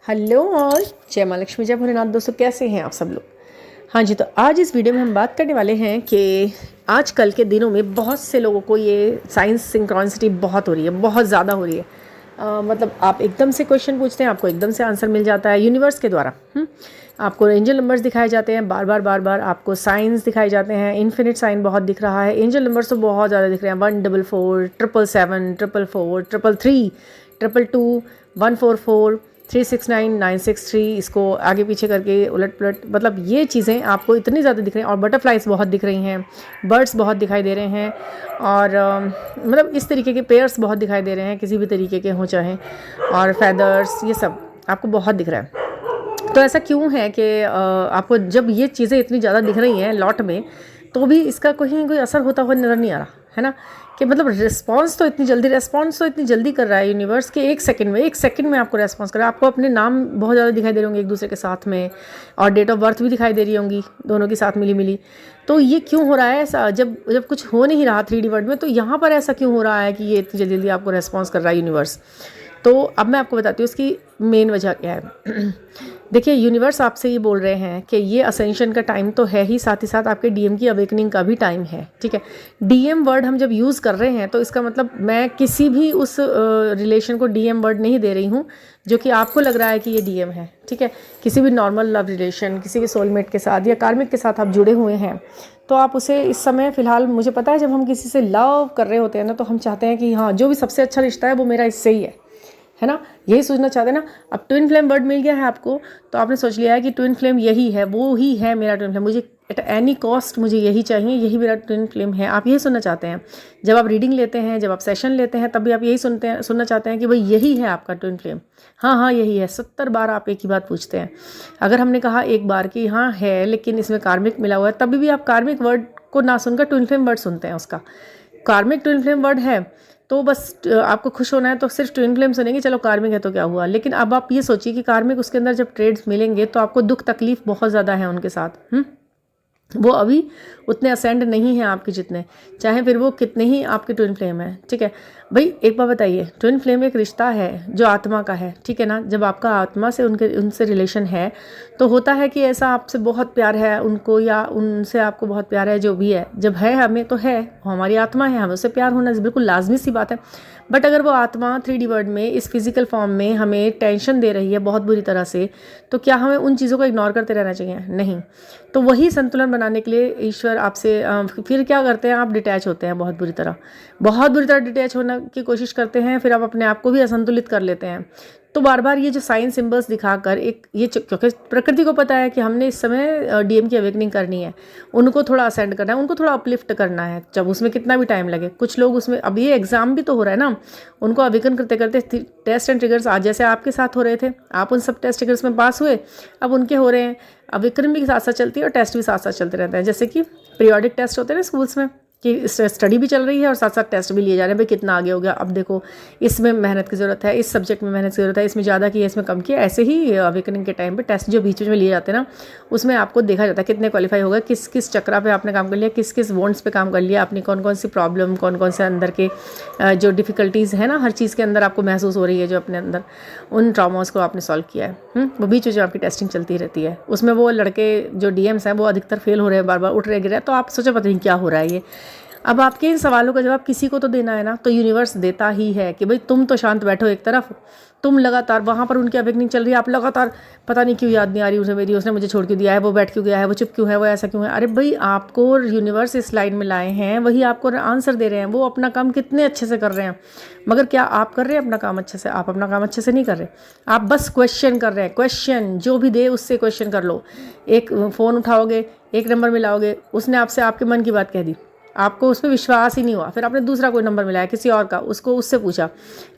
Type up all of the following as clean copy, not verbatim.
Hello all, जय माँ लक्ष्मी, जय भोलेनाथ। दोस्तों कैसे हैं आप सब लोग। हाँ जी, तो आज इस वीडियो में हम बात करने वाले हैं कि आजकल के दिनों में बहुत से लोगों को ये साइंस सिंक्रोनिसिटी बहुत हो रही है, बहुत ज़्यादा हो रही है। मतलब आप एकदम से क्वेश्चन पूछते हैं, आपको एकदम से आंसर मिल जाता है यूनिवर्स के द्वारा। आपको एंजल नंबर्स दिखाए जाते हैं बार बार आपको साइंस दिखाए जाते हैं। इन्फिनिट साइन बहुत दिख रहा है, एंजल नंबर्स तो बहुत ज़्यादा दिख रहे हैं। 144 777 444 333 222 144 369 963, इसको आगे पीछे करके उलट पुलट, मतलब ये चीज़ें आपको इतनी ज़्यादा दिख रही हैं। और बटरफ्लाइज बहुत दिख रही हैं, बर्ड्स बहुत दिखाई दे रहे हैं, और मतलब इस तरीके के पेयर्स बहुत दिखाई दे रहे हैं, किसी भी तरीके के हों चाहे, और फैदर्स, ये सब आपको बहुत दिख रहा है। तो ऐसा क्यों है कि आपको जब ये चीज़ें इतनी ज़्यादा दिख रही हैं लॉट में, तो भी इसका कोई असर होता हुआ नज़र नहीं आ रहा है ना। कि मतलब रिस्पांस तो इतनी जल्दी कर रहा है यूनिवर्स के एक सेकंड में आपको रेस्पॉन्स कर रहा है। आपको अपने नाम बहुत ज़्यादा दिखाई दे रहे होंगे एक दूसरे के साथ में, और डेट ऑफ बर्थ भी दिखाई दे रही होंगी दोनों के साथ मिली। तो ये क्यों हो रहा है ऐसा, जब कुछ हो नहीं रहा 3D वर्ल्ड में, तो यहाँ पर ऐसा क्यों हो रहा है कि ये इतनी जल्दी आपको रेस्पॉन्स कर रहा है यूनिवर्स। तो अब मैं आपको बताती हूँ इसकी मेन वजह क्या है। देखिए, यूनिवर्स आपसे ये बोल रहे हैं कि ये असेंशन का टाइम तो है ही, साथ ही साथ आपके डीएम की अवेकनिंग का भी टाइम है। ठीक है, डीएम वर्ड हम जब यूज़ कर रहे हैं तो इसका मतलब मैं किसी भी उस रिलेशन को डीएम वर्ड नहीं दे रही हूँ जो कि आपको लग रहा है कि ये डीएम है। ठीक है, किसी भी नॉर्मल लव रिलेशन, किसी के सोलमेट के साथ या कार्मिक के साथ आप जुड़े हुए हैं, तो आप उसे इस समय फ़िलहाल, मुझे पता है जब हम किसी से लव कर रहे होते हैं ना, तो हम चाहते हैं कि हाँ, जो भी सबसे अच्छा रिश्ता है वो मेरा इससे ही है ना, यही सोचना चाहते हैं ना। अब ट्विन फ्लेम वर्ड मिल गया है आपको, तो आपने सोच लिया है कि ट्विन फ्लेम यही है, वो ही है मेरा ट्विन फ्लेम, मुझे एट एनी कॉस्ट मुझे यही चाहिए, यही मेरा ट्विन फ्लेम है। आप यही सुनना चाहते हैं। जब आप रीडिंग लेते हैं, जब आप सेशन लेते हैं, तब भी आप यही सुनना चाहते हैं कि भाई यही है आपका ट्विन फ्लेम। हाँ, यही है। 70 बार आप एक ही बात पूछते हैं। अगर हमने कहा एक बार कि हाँ है, लेकिन इसमें कार्मिक मिला हुआ है, तभी भी आप कार्मिक वर्ड को ना सुनकर ट्विन फ्लेम वर्ड सुनते हैं। उसका कार्मिक ट्विन फ्लेम वर्ड है, तो बस आपको खुश होना है तो सिर्फ ट्विन फ्लेम सुनेंगे, चलो कार्मिक है तो क्या हुआ। लेकिन अब आप ये सोचिए कि कार्मिक, उसके अंदर जब ट्रेड्स मिलेंगे तो आपको दुख तकलीफ बहुत ज़्यादा है उनके साथ। वो अभी उतने असेंड नहीं हैं आपके जितने, चाहे फिर वो कितने ही आपके ट्विन फ्लेम है। ठीक है भाई, एक बात बताइए, ट्विन फ्लेम एक रिश्ता है जो आत्मा का है। ठीक है ना, जब आपका आत्मा से उनसे रिलेशन है, तो होता है कि ऐसा आपसे बहुत प्यार है उनको, या उनसे आपको बहुत प्यार है, जो भी है, जब है हमें तो है, हमारी आत्मा है, हमें उससे प्यार होना बिल्कुल लाजमी सी बात है। बट अगर वो आत्मा 3D वर्ल्ड में, इस फिजिकल फॉर्म में हमें टेंशन दे रही है बहुत बुरी तरह से, तो क्या हमें उन चीज़ों को इग्नोर करते रहना चाहिए? नहीं। तो वही संतुलन बनाने के लिए ईश्वर आपसे फिर क्या करते हैं, आप डिटैच होते हैं बहुत बुरी तरह डिटैच होने की कोशिश करते हैं। फिर आप अपने आप को भी असंतुलित कर लेते हैं। तो बार बार ये जो साइन सिंबल्स दिखाकर क्योंकि प्रकृति को पता है कि हमने इस समय डीएम की अवेकनिंग करनी है, उनको थोड़ा असेंड करना है, उनको थोड़ा अपलिफ्ट करना है, जब उसमें कितना भी टाइम लगे। कुछ लोग उसमें, अब ये एग्जाम भी तो हो रहा है ना, उनको अवेकन करते करते टेस्ट एंड ट्रिगर्स आज जैसे आपके साथ हो रहे थे, आप उन सब टेस्ट ट्रिगर्स में पास हुए, अब उनके हो रहे हैं। अवेकन भी साथ साथ चलती है और टेस्ट भी साथ साथ चलते रहते हैं। जैसे कि पीरियोडिक टेस्ट होते हैं ना स्कूल्स में, कि स्टडी भी चल रही है और साथ साथ टेस्ट भी लिए जा रहे हैं, भाई कितना आगे हो गया, अब देखो इसमें मेहनत की ज़रूरत है, इस सब्जेक्ट में मेहनत की ज़रूरत है, इसमें ज़्यादा किया, इसमें कम किया। ऐसे ही अवेकनिंग के टाइम पे टेस्ट जो बीच में लिए जाते हैं ना, उसमें आपको देखा जाता है कितने क्वालिफाई हो गए, किस किस चक्रा पे आपने काम कर लिया, किस किस वॉन्ट्स पे काम कर लिया, अपनी कौन कौन सी प्रॉब्लम, कौन कौन से अंदर के जो डिफ़िकल्टीज़ है ना, हर चीज़ के अंदर आपको महसूस हो रही है, जो अपने अंदर उन ट्रॉमास को आपने सॉल्व किया है। वो बीच में जो आपकी टेस्टिंग चलती रहती है, उसमें वो लड़के जो डीएम्स हैं वो अधिकतर फेल हो रहे हैं, बार बार उठ रहे गिर रहे हैं। तो आप सोचो पता नहीं क्या हो रहा है ये। अब आपके इन सवालों का जवाब किसी को तो देना है ना, तो यूनिवर्स देता ही है कि भाई तुम तो शांत बैठो एक तरफ, तुम लगातार वहाँ पर उनकी अवेकनिंग चल रही है, आप लगातार पता नहीं क्यों याद नहीं आ रही उसे मेरी, उसने मुझे छोड़ क्यों दिया है, वो बैठ क्यों गया है, वो चुप क्यों है, वो ऐसा क्यों है। अरे भाई, आपको यूनिवर्स इस लाइन में लाए हैं, वही आपको आंसर दे रहे हैं। वो अपना काम कितने अच्छे से कर रहे हैं, मगर क्या आप कर रहे हैं अपना काम अच्छे से? आप अपना काम अच्छे से नहीं कर रहे, आप बस क्वेश्चन कर रहे हैं। क्वेश्चन जो भी दे उससे क्वेश्चन कर लो। एक फ़ोन उठाओगे, एक नंबर मिलाओगे, उसने आपसे आपके मन की बात कह दी, आपको उसमें विश्वास ही नहीं हुआ, फिर आपने दूसरा कोई नंबर मिलाया किसी और का, उससे पूछा,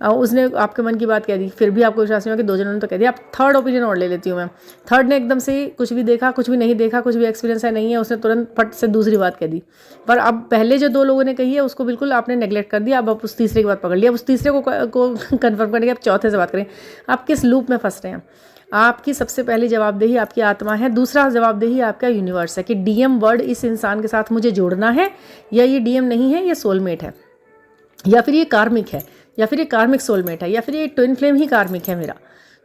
उसने आपके मन की बात कह दी, फिर भी आपको विश्वास नहीं हुआ कि दो जनों ने तो कह दिया, आप थर्ड ओपिनियन और ले लेती हूँ मैं। थर्ड ने एकदम से कुछ भी देखा, कुछ भी नहीं देखा, कुछ भी एक्सपीरियंस है नहीं है, उसने तुरंत फट से दूसरी बात कह दी। पर अब पहले जो दो लोगों ने कही है उसको बिल्कुल आपने नेगलेक्ट कर दिया। अब आप उस तीसरे की बात पकड़ लिया, अब उस तीसरे को कन्फर्म करने के आप चौथे से बात करें। आप किस लूप में फंस रहे हैं? आपकी सबसे पहली जवाबदेही आपकी आत्मा है, दूसरा जवाबदेही आपका यूनिवर्स है कि डीएम वर्ड इस इंसान के साथ मुझे जोड़ना है, या ये डीएम नहीं है, ये सोलमेट है, या फिर ये कार्मिक है, या फिर ये कार्मिक सोलमेट है, या फिर ये ट्विन फ्लेम ही कार्मिक है मेरा।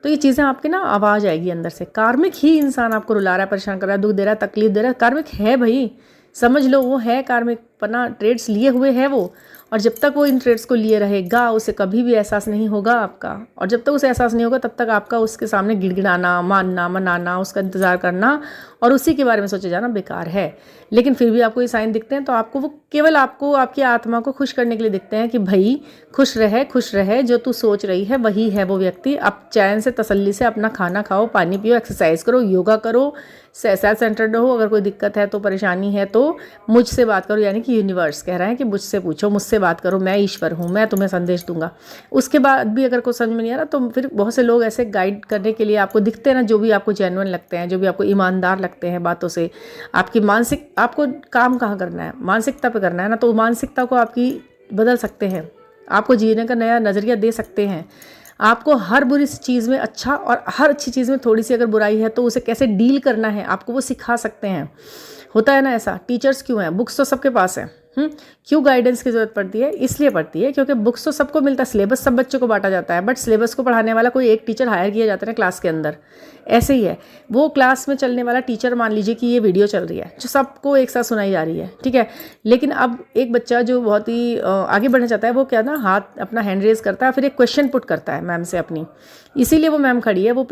तो ये चीज़ें आपके ना आवाज़ आएगी अंदर से। कार्मिक ही इंसान आपको रुला रहा है, परेशान कर रहा है, दुख दे रहा है, तकलीफ दे रहा है, कार्मिक है भाई, समझ लो वो है कार्मिक, पना ट्रेड्स लिए हुए है वो। और जब तक वो इन ट्रेड्स को लिए रहेगा उसे कभी भी एहसास नहीं होगा आपका, और जब तक उसे एहसास नहीं होगा तब तक आपका उसके सामने गिड़गिड़ाना, मानना, मनाना, उसका इंतज़ार करना और उसी के बारे में सोचे जाना बेकार है। लेकिन फिर भी आपको ये साइन दिखते हैं तो आपको वो केवल आपको आपकी आत्मा को खुश करने के लिए दिखते हैं कि भाई खुश रहे, जो तू सोच रही है वही है वो व्यक्ति। आप चैन से तसल्ली से अपना खाना खाओ, पानी पियो, एक्सरसाइज करो, योगा करो, सेल्फ सेंटर्ड रहो। अगर कोई दिक्कत है तो परेशानी है तो मुझसे बात करो, यानी कि यूनिवर्स कह रहा है कि मुझसे पूछो, मुझसे बात करो, मैं ईश्वर हूँ, मैं तुम्हें संदेश दूंगा। उसके बाद भी अगर कोई समझ में नहीं आ रहा तो फिर बहुत से लोग ऐसे गाइड करने के लिए आपको दिखते हैं ना, जो भी आपको जेन्युइन लगते हैं, जो भी आपको ईमानदार लगते हैं बातों से। आपकी मानसिक, आपको काम कहाँ करना है, मानसिकता पे करना है ना, तो मानसिकता को आपकी बदल सकते हैं, आपको जीने का नया नज़रिया दे सकते हैं। आपको हर बुरी चीज़ में अच्छा और हर अच्छी चीज़ में थोड़ी सी अगर बुराई है तो उसे कैसे डील करना है आपको वो सिखा सकते हैं। होता है ना ऐसा, टीचर्स क्यों हैं, बुक्स तो सबके पास है, क्यों गाइडेंस की ज़रूरत पड़ती है, इसलिए पड़ती है क्योंकि बुक्स तो सबको मिलता है, सिलेबस सब बच्चों को बांटा जाता है, बट सिलेबस को पढ़ाने वाला कोई एक टीचर हायर किया जाता है क्लास के अंदर। ऐसे ही है, वो क्लास में चलने वाला टीचर, मान लीजिए कि ये वीडियो चल रही है जो सबको एक साथ सुनाई जा रही है, ठीक है। लेकिन अब एक बच्चा जो बहुत ही आगे बढ़ना चाहता है वो क्या ना, हाथ अपना हैंड रेज करता है, फिर एक क्वेश्चन पुट करता है मैम से अपनी, इसीलिए वो मैम खड़ी है, वो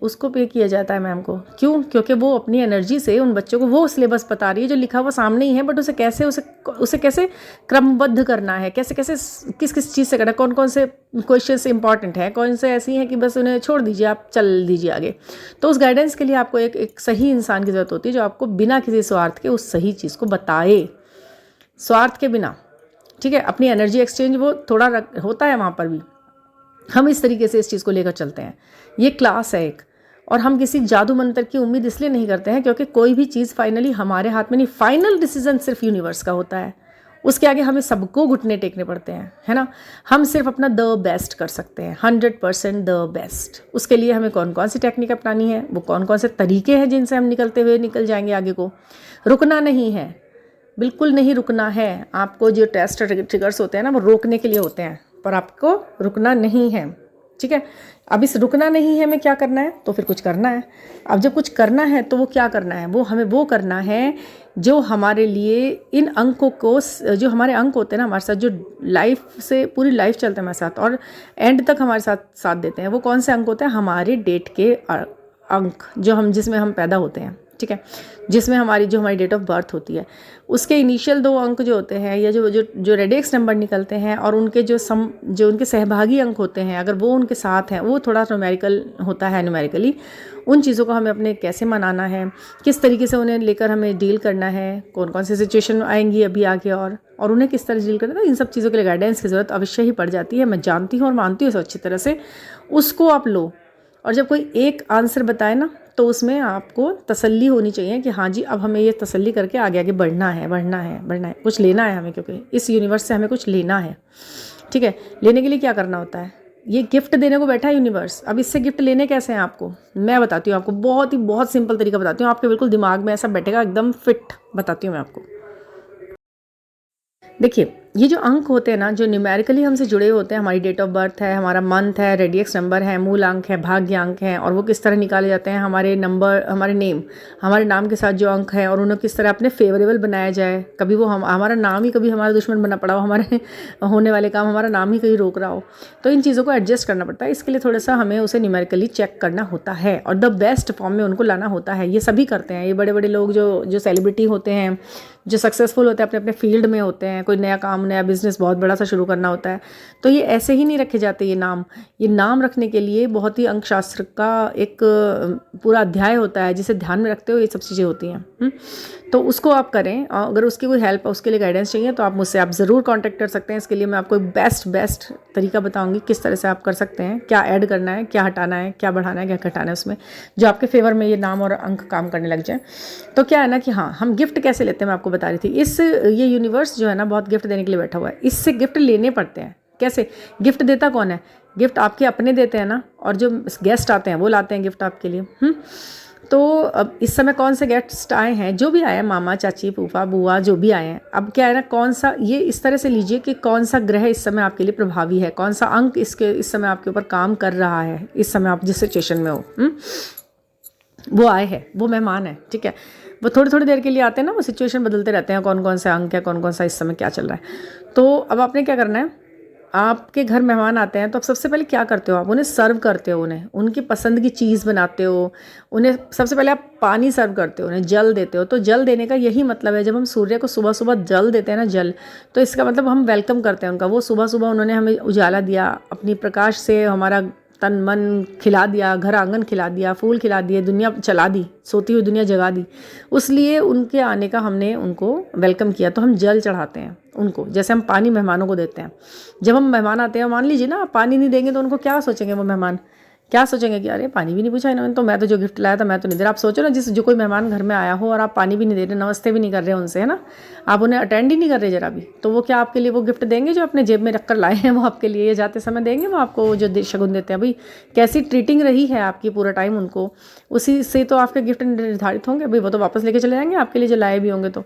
उसको पे किया जाता है मैम को। क्यों? क्योंकि वो अपनी एनर्जी से उन बच्चों को वो सिलेबस बता रही है जो लिखा हुआ सामने ही है, बट उसे कैसे क्रमबद्ध करना है, कैसे किस किस चीज़ से करना है, कौन कौन से क्वेश्चंस इंपॉर्टेंट हैं, कौन से ऐसी हैं कि बस उन्हें छोड़ दीजिए, आप चल दीजिए आगे। तो उस गाइडेंस के लिए आपको एक सही इंसान की ज़रूरत होती है जो आपको बिना किसी स्वार्थ के उस सही चीज़ को बताए, स्वार्थ के बिना, ठीक है। अपनी एनर्जी एक्सचेंज वो थोड़ा होता है वहाँ पर भी। हम इस तरीके से इस चीज़ को लेकर चलते हैं। ये क्लास है एक, और हम किसी जादू मंत्र की उम्मीद इसलिए नहीं करते हैं क्योंकि कोई भी चीज़ फाइनली हमारे हाथ में नहीं, फाइनल डिसीजन सिर्फ यूनिवर्स का होता है, उसके आगे हमें सबको घुटने टेकने पड़ते हैं, है ना। हम सिर्फ अपना द बेस्ट कर सकते हैं, 100% द बेस्ट। उसके लिए हमें कौन कौन सी टेक्निक अपनानी है, वो कौन कौन से तरीके हैं जिनसे हम निकल जाएंगे आगे को। रुकना नहीं है, बिल्कुल नहीं रुकना है। आपको जो टेस्ट ट्रिगर्स होते हैं ना वो रोकने के लिए होते हैं, पर आपको रुकना नहीं है, ठीक है। अब इस रुकना नहीं है में क्या करना है, तो फिर कुछ करना है। अब जब कुछ करना है तो वो क्या करना है, वो हमें वो करना है जो हमारे लिए इन अंकों को, जो हमारे अंक होते हैं ना हमारे साथ, जो लाइफ से पूरी लाइफ चलते हैं हमारे साथ और एंड तक हमारे साथ देते हैं, वो कौन से अंक होते हैं, हमारे डेट के अंक, जिसमें हम पैदा होते हैं, ठीक है, जिसमें हमारी डेट ऑफ बर्थ होती है, उसके इनिशियल 2 अंक जो होते हैं, या जो रेडिक्स नंबर निकलते हैं, और उनके जो उनके सहभागी अंक होते हैं, अगर वो उनके साथ हैं, वो थोड़ा न्यूमेरिकल होता है, न्यूमेरिकली उन चीज़ों को हमें अपने कैसे मनाना है, किस तरीके से उन्हें लेकर हमें डील करना है, कौन कौन सी सिचुएशन आएंगी अभी आगे, और उन्हें किस तरह डील करना है, इन सब चीज़ों के लिए गाइडेंस की ज़रूरत अवश्य ही पड़ जाती है। मैं जानती हूँ और मानती हूँ इसे अच्छी तरह से, उसको आप लो। और जब कोई एक आंसर बताए ना तो उसमें आपको तसल्ली होनी चाहिए कि हाँ जी, अब हमें ये तसल्ली करके आगे बढ़ना है, कुछ लेना है हमें, क्योंकि इस यूनिवर्स से हमें कुछ लेना है, ठीक है। लेने के लिए क्या करना होता है, ये गिफ्ट देने को बैठा है यूनिवर्स। अब इससे गिफ्ट लेने कैसे हैं आपको मैं बताती हूँ, आपको बहुत सिंपल तरीका बताती हूँ, आपके बिल्कुल दिमाग में ऐसा बैठेगा, एकदम फिट बताती हूँ मैं आपको। देखिए, ये जो अंक होते हैं ना, जो न्यूमेरिकली हमसे जुड़े होते हैं, हमारी डेट ऑफ बर्थ है, हमारा मंथ है, रेडियक्स नंबर है, मूल अंक है, भाग्य अंक है, और वो किस तरह निकाले जाते हैं, हमारे नाम के साथ जो अंक हैं, और उन्हें किस तरह अपने फेवरेबल बनाया जाए। कभी वो हमारा नाम ही कभी हमारा दुश्मन बना पड़ा हो, हमारे होने वाले काम हमारा नाम ही कहीं रोक रहा हो, तो इन चीज़ों को एडजस्ट करना पड़ता है। इसके लिए थोड़ा सा हमें उसे न्यूमेरिकली चेक करना होता है और द बेस्ट फॉर्म में उनको लाना होता है। ये सभी करते हैं, ये बड़े बड़े लोग जो सेलिब्रिटी होते हैं, जो सक्सेसफुल होते हैं, अपने अपने फील्ड में होते हैं, कोई नया काम, नया बिजनेस बहुत बड़ा सा शुरू करना होता है, तो ये ऐसे ही नहीं रखे जाते। ये नाम रखने के लिए बहुत ही अंकशास्त्र का एक पूरा अध्याय होता है, जिसे ध्यान में रखते हुए ये सब चीज़ें होती हैं। तो उसको आप करें। अगर उसकी कोई हेल्प, उसके लिए गाइडेंस चाहिए तो आप मुझसे ज़रूर कांटेक्ट कर सकते हैं। इसके लिए मैं आपको एक बेस्ट तरीका बताऊंगी किस तरह से आप कर सकते हैं, क्या ऐड करना है, क्या हटाना है, क्या बढ़ाना है, क्या घटाना है उसमें, जो आपके फेवर में ये नाम और अंक काम करने लग जाए। तो क्या है ना कि हाँ, हम गिफ्ट कैसे लेते हैं, मैं आपको बता रही थी। ये यूनिवर्स जो है ना बहुत गिफ्ट देने के लिए बैठा हुआ है, इससे गिफ्ट लेने पड़ते हैं। कैसे? गिफ्ट देता कौन है? गिफ्ट आपके अपने देते हैं ना, और जो गेस्ट आते हैं वो लाते हैं गिफ्ट आपके लिए। तो अब इस समय कौन से गेस्ट आए हैं, जो भी आए हैं, मामा, चाची, फूफा, बुआ, जो भी आए हैं, अब क्या है ना, कौन सा, ये इस तरह से लीजिए कि कौन सा ग्रह इस समय आपके लिए प्रभावी है, कौन सा अंक इस समय आपके ऊपर काम कर रहा है, इस समय आप जिस सिचुएशन में हो, वो आए हैं, वो मेहमान है, ठीक है। वो थोड़ी थोड़ी देर के लिए आते हैं ना, वो सिचुएशन बदलते रहते हैं, कौन कौन से अंक है, कौन कौन सा इस समय क्या चल रहा है। तो अब आपने क्या करना है, आपके घर मेहमान आते हैं तो आप सबसे पहले क्या करते हो, आप उन्हें सर्व करते हो, उन्हें उनकी पसंद की चीज़ बनाते हो, उन्हें सबसे पहले आप पानी सर्व करते हो, उन्हें जल देते हो। तो जल देने का यही मतलब है, जब हम सूर्य को सुबह सुबह जल देते हैं ना, जल, तो इसका मतलब हम वेलकम करते हैं उनका। वो सुबह सुबह उन्होंने हमें उजाला दिया, अपनी प्रकाश से हमारा तन मन खिला दिया, घर आंगन खिला दिया, फूल खिला दिए, दुनिया चला दी, सोती हुई दुनिया जगा दी। उसलिए उनके आने का हमने उनको वेलकम किया, तो हम जल चढ़ाते हैं उनको, जैसे हम पानी मेहमानों को देते हैं। जब हम मेहमान आते हैं, मान लीजिए ना आप पानी नहीं देंगे तो उनको क्या सोचेंगे, वो मेहमान क्या सोचेंगे कि अरे पानी भी नहीं पूछा इन्होंने, तो मैं तो जो गिफ्ट लाया था मैं तो नहीं दे रहा। आप सोचो ना, जो कोई मेहमान घर में आया हो और आप पानी भी नहीं दे रहे, नमस्ते भी नहीं कर रहे उनसे, है ना, आप उन्हें अटेंड ही नहीं कर रहे जरा भी, तो वो क्या आपके लिए वो गिफ्ट देंगे जो अपने जेब में रख कर लाए हैं, वो आपके लिए जाते समय देंगे? वो आपको जो शगुन देते हैं, भाई कैसी ट्रीटिंग रही है आपकी पूरा टाइम उनको, उसी से तो आपके गिफ्ट निर्धारित होंगे भाई। वो तो वापस लेके चले जाएंगे आपके लिए जो लाए भी होंगे तो,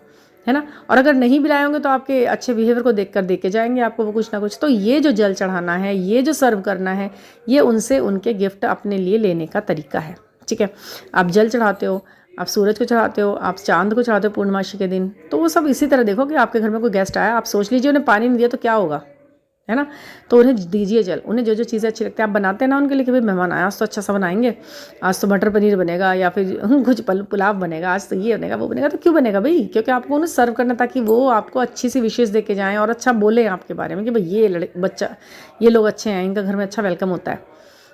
है ना। और अगर नहीं भी लाए होंगे तो आपके अच्छे बिहेवियर को देख कर दे के जाएंगे आपको वो कुछ ना कुछ। तो ये जो जल चढ़ाना है, ये जो सर्व करना है, ये उनसे उनके गिफ्ट अपने लिए लेने का तरीका है, ठीक है। आप जल चढ़ाते हो, आप सूरज को चढ़ाते हो, आप चांद को चढ़ाते हो पूर्णमासी के दिन। तो वो सब इसी तरह देखो कि आपके घर में कोई गेस्ट आया, आप सोच लीजिए उन्हें पानी नहीं दिया तो क्या होगा, है ना। तो उन्हें दीजिए जल, उन्हें जो जो चीज़ें अच्छी लगती है आप बनाते हैं ना उनके लिए कि भाई मेहमान आया, आज तो अच्छा सा बनाएंगे, आज तो मटर पनीर बनेगा या फिर कुछ पुलाव बनेगा, आज तो ये बनेगा वो बनेगा। तो क्यों बनेगा भाई, क्योंकि आपको उन्हें सर्व करना, ताकि वो आपको अच्छी सी विशेष दे के जाएँ और अच्छा बोले आपके बारे में कि भाई ये बच्चा, ये लोग अच्छे हैं, इनका घर में अच्छा वेलकम होता है।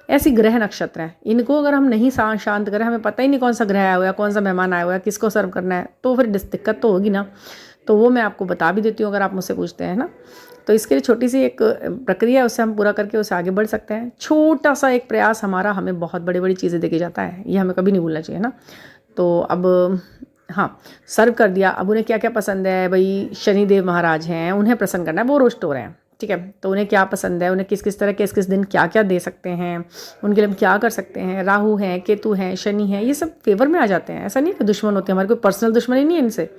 ऐसी ग्रह नक्षत्र हैं, इनको अगर हम नहीं शांत करें, हमें पता ही नहीं कौन सा ग्रह आया हुआ है, कौन सा मेहमान आया हुआ है, किसको सर्व करना है, तो फिर दिक्कत तो होगी ना। तो वो मैं आपको बता भी देती हूँ अगर आप मुझसे पूछते हैं ना। तो इसके लिए छोटी सी एक प्रक्रिया है, उससे हम पूरा करके उससे आगे बढ़ सकते हैं। छोटा सा एक प्रयास हमारा हमें बहुत बड़ी बड़ी चीज़ें देके जाता है, ये हमें कभी नहीं भूलना चाहिए ना। तो अब हाँ, सर्व कर दिया, अब उन्हें क्या क्या पसंद है, भाई शनिदेव महाराज हैं, उन्हें प्रसन्न करना है, वो रोस्ट हो रहे हैं, ठीक है। तो उन्हें क्या पसंद है, उन्हें किस किस तरह किस किस दिन क्या क्या दे सकते हैं, उनके लिए हम क्या कर सकते हैं। राहु हैं, केतु हैं, शनि हैं, ये सब फेवर में आ जाते हैं। ऐसा नहीं कि दुश्मन होते हैं, हमारे कोई पर्सनल दुश्मनी नहीं है इनसे,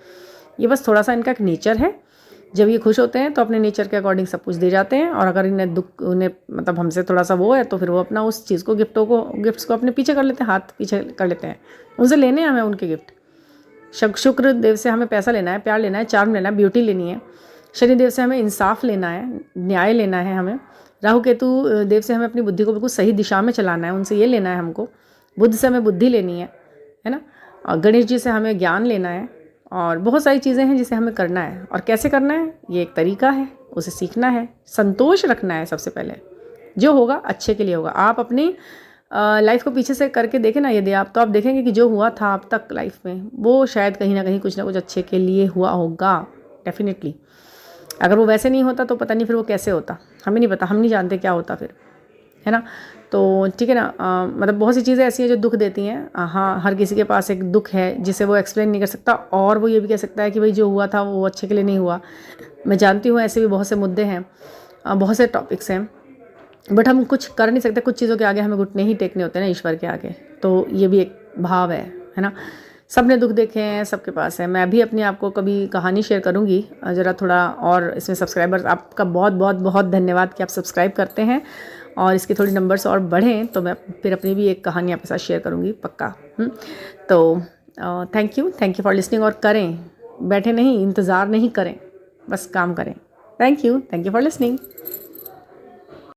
ये बस थोड़ा सा इनका एक नेचर है। जब ये खुश होते हैं तो अपने नेचर के अकॉर्डिंग सब कुछ दे जाते हैं, और अगर इन्हें दुख, उन्हें मतलब हमसे थोड़ा सा वो है, तो फिर वो अपना उस चीज़ को, गिफ्ट्स को अपने पीछे कर लेते हैं, हाथ पीछे कर लेते हैं। उनसे लेने हैं हमें उनके गिफ्ट। शुक्र देव से हमें पैसा लेना है, प्यार लेना है, चार्म लेना है, ब्यूटी लेनी है। शनिदेव से हमें इंसाफ लेना है, न्याय लेना है हमें। राहु केतु देव से हमें अपनी बुद्धि को बिल्कुल सही दिशा में चलाना है, उनसे ये लेना है हमको। बुद्ध से हमें बुद्धि लेनी है ना। और गणेश जी से हमें ज्ञान लेना है, और बहुत सारी चीज़ें हैं जिसे हमें करना है। और कैसे करना है, ये एक तरीका है, उसे सीखना है, संतोष रखना है सबसे पहले। जो होगा अच्छे के लिए होगा। आप अपनी लाइफ को पीछे से करके देखें ना, यदि आप, तो आप देखेंगे कि जो हुआ था अब तक लाइफ में, वो शायद कहीं ना कहीं कुछ ना कुछ अच्छे के लिए हुआ होगा, डेफिनेटली। अगर वो वैसे नहीं होता तो पता नहीं फिर वो कैसे होता, हमें नहीं पता, हम नहीं जानते क्या होता फिर, है ना। तो ठीक है ना, मतलब बहुत सी चीज़ें ऐसी हैं जो दुख देती हैं। हाँ, हर किसी के पास एक दुख है जिसे वो एक्सप्लेन नहीं कर सकता, और वो ये भी कह सकता है कि भाई जो हुआ था वो अच्छे के लिए नहीं हुआ। मैं जानती हूँ ऐसे भी बहुत से मुद्दे हैं, बहुत से टॉपिक्स हैं, बट हम कुछ कर नहीं सकते। कुछ चीज़ों के आगे हमें घुटने ही टेकने होते हैं ना, ईश्वर के आगे। तो ये भी एक भाव है ना। सब ने दुख देखे हैं, सबके पास है। मैं भी अपने आप को कभी कहानी शेयर करूँगी, ज़रा थोड़ा और इसमें सब्सक्राइबर्स, आपका बहुत बहुत बहुत धन्यवाद कि आप सब्सक्राइब करते हैं, और इसके थोड़ी नंबर्स और बढ़ें तो मैं फिर अपनी भी एक कहानी आपके साथ शेयर करूँगी पक्का। तो थैंक यू फॉर लिसनिंग। और करें, बैठे नहीं, इंतज़ार नहीं करें, बस काम करें। Thank you for listening.